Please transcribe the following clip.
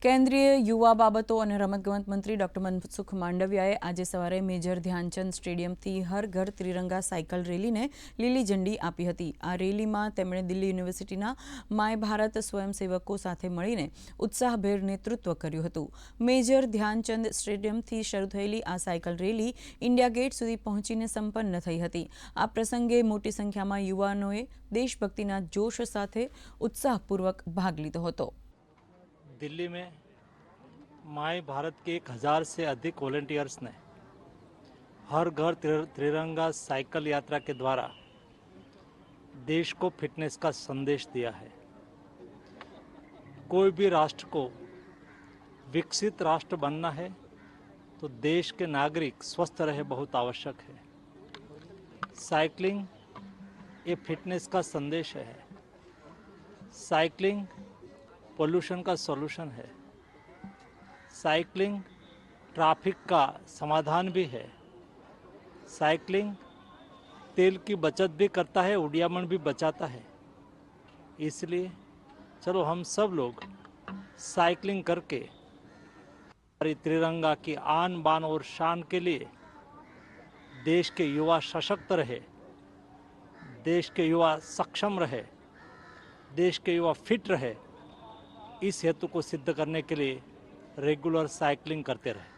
કેન્દ્રીય યુવા બાબતો અને રમતગમત મંત્રી ડોક્ટર મનસુખ માંડવિયાએ આજે સવારે મેજર ધ્યાનચંદ સ્ટેડિયમથી હર ઘર ત્રિરંગા સાયકલ રેલીને લીલી ઝંડી આપી હતી। આ રેલીમાં તેમણે દિલ્હી યુનિવર્સિટીના માય ભારત સ્વયંસેવકો સાથે મળીને ઉત્સાહભેર નેતૃત્વ કર્યું હતું। મેજર ધ્યાનચંદ સ્ટેડિયમથી શરૂ થયેલી આ સાયકલ રેલી ઇન્ડિયા ગેટ સુધી પહોંચીને સંપન્ન થઈ હતી। આ પ્રસંગે મોટી સંખ્યામાં યુવાનોએ દેશભક્તિના જોશ સાથે ઉત્સાહપૂર્વક ભાગ લીધો હતો। दिल्ली में माय भारत के 1000 से अधिक वॉलंटियर्स ने हर घर तिरंगा साइकिल यात्रा के द्वारा देश को फिटनेस का संदेश दिया है। कोई भी राष्ट्र को विकसित राष्ट्र बनना है तो देश के नागरिक स्वस्थ रहे बहुत आवश्यक है। साइकिलिंग ये फिटनेस का संदेश है। साइकिलिंग पोल्यूशन का सॉल्यूशन है। साइकिलिंग ट्रैफिक का समाधान भी है। साइकिलिंग तेल की बचत भी करता है, उड़ियामन भी बचाता है। इसलिए चलो हम सब लोग साइकिलिंग करके हमारी त्रिरंगा की आन बान और शान के लिए देश के युवा सशक्त रहे, देश के युवा सक्षम रहे, देश के युवा फिट रहे, इस हेतु को सिद्ध करने के लिए रेगुलर साइकिलिंग करते रहे।